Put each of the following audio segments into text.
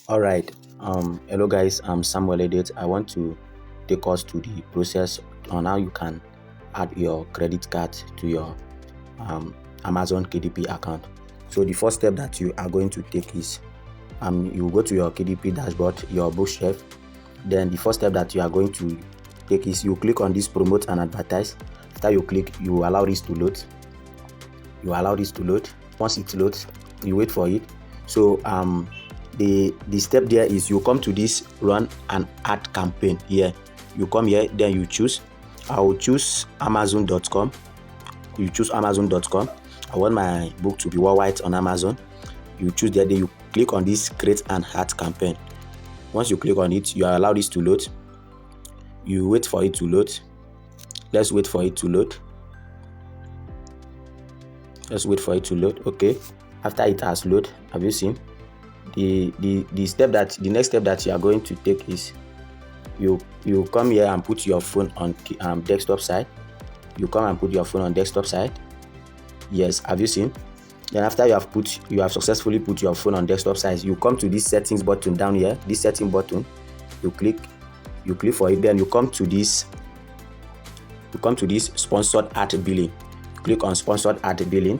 All right. Hello guys. I'm Samuel Edit. I want to take us to the process on how you can add your credit card to your Amazon KDP account. So the first step that you are going to take is you go to your KDP dashboard, your bookshelf. Then the first step that you are going to take is you click on this promote and advertise. After you click, you allow this to load. Once it loads, you wait for it. So the step there is you come to this run an ad campaign here. You come here, then you choose. I will choose Amazon.com. You choose Amazon.com. I want my book to be worldwide on Amazon. You choose there, then you click on this create an ad campaign. Once you click on it, you allow this to load. You wait for it to load. Let's wait for it to load. Okay, after it has loaded, have you seen the next step that you are going to take is you come here and put your phone on desktop side. Yes, have you seen? Then after you have successfully put your phone on desktop side, you come to this settings button down here, this setting button. You click for it, then you come to this sponsored ad billing. Click on sponsored ad billing.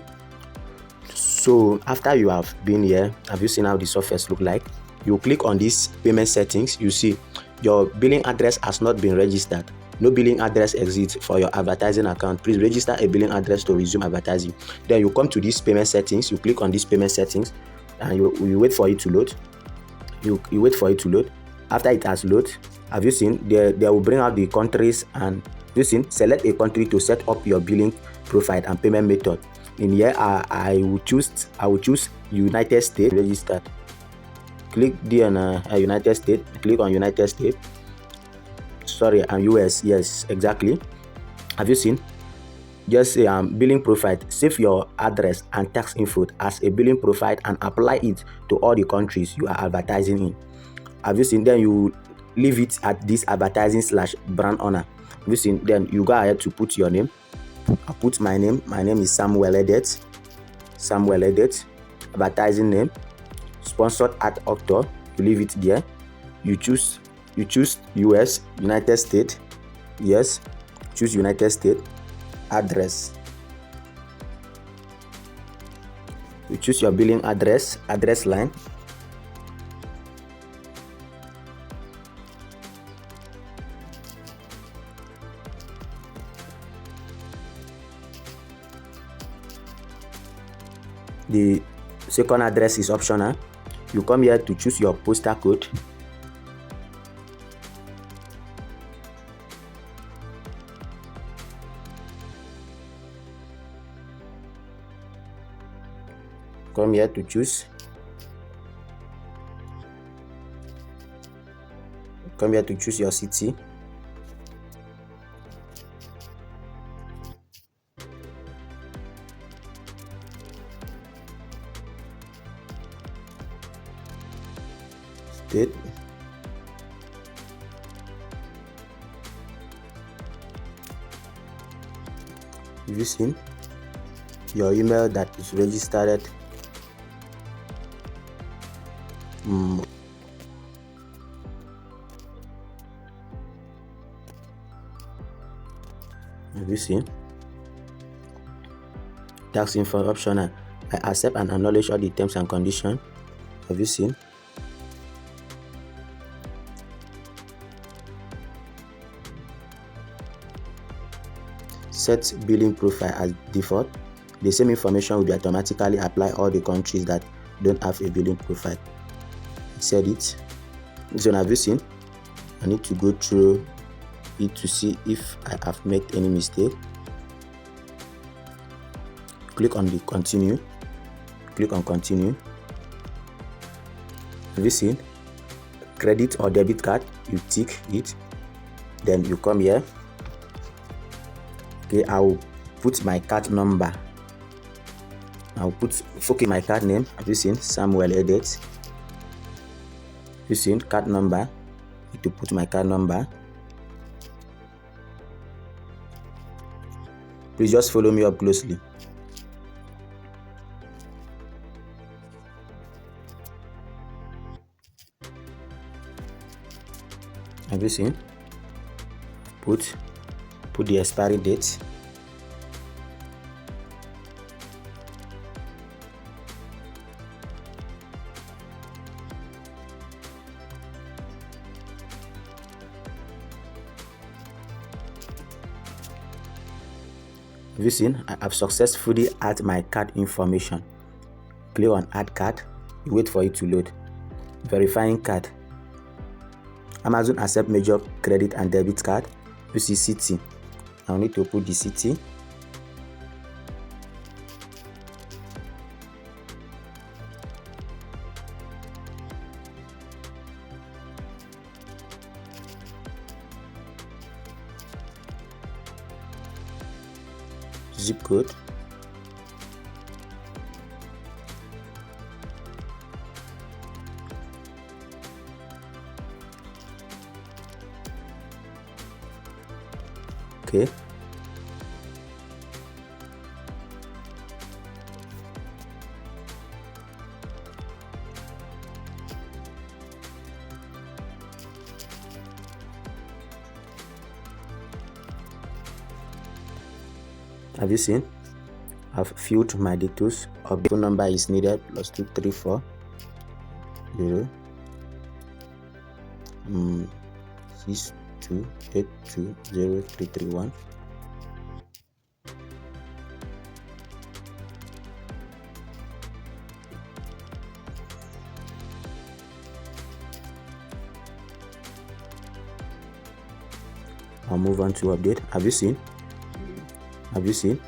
So after you have been here, have you seen how the surface look like? You click on this payment settings. You see your billing address has not been registered. No billing address exists for your advertising account. Please register a billing address to resume advertising. Then you come to this payment settings. You click on this payment settings and you wait for it to load. You wait for it to load. After it has loaded, have you seen they will bring out the countries, and you seen select a country to set up your billing profile and payment method. In here I will choose United States. Registered. Click there on United States. Click on United States. Sorry, and US. Yes, exactly. Have you seen? Just say billing profile. Save your address and tax info as a billing profile and apply it to all the countries you are advertising in. Have you seen? Then you leave it at this advertising / brand owner. Have you seen? Then you go ahead to put your name. I put my name. My name is Samuel Edit. Advertising name. Sponsored ad author. You leave it there. You choose US, United States. Yes. Choose United States. Address. You choose your billing address line. The second address is optional. You come here to choose your postal code. Come here to choose. Come here to choose your city. State. Have you seen your email that is registered? Have you seen? Tax info optional. I accept and acknowledge all the terms and conditions. Have you seen? Set billing profile as default. The same information will be automatically applied all the countries that don't have a billing profile. Set it. So have you seen? I need to go through it to see if I have made any mistake. Click on the continue. Click on continue. Have you seen? Credit or debit card, you tick it. Then you come here. Okay, I will put my card number. My card name. Have you seen? Samuel Edit. Have you seen? Card number. I need to put my card number. Please just follow me up closely. Have you seen? Put the expiry date. Have you seen? I have successfully added my card information. Click on add card. You wait for it to load. Verifying card. Amazon accept major credit and debit card. You see city. I'll need to put the city. Zip code. Okay. Have you seen? I've filled my details. Our phone number is needed. +234 0 62820331. I'll move on to update. Have you seen? Have you seen?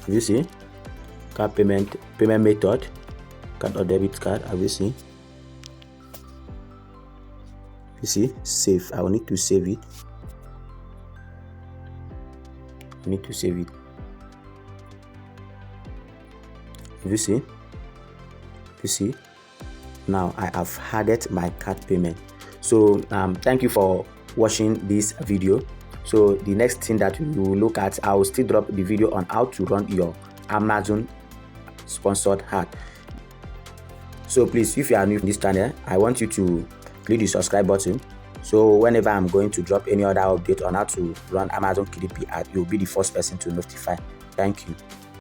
Have you seen? Card payment method, card or debit card. Have you seen? You see, save. I will need to save it. I need to save it. Have you seen? You see? Now I have added my card payment. So thank you for watching this video. So the next thing that we will look at, I will still drop the video on how to run your Amazon sponsored ad. So please, if you are new to this channel, I want you to click the subscribe button, so whenever I'm going to drop any other update on how to run Amazon KDP ad, you'll be the first person to notify. Thank you.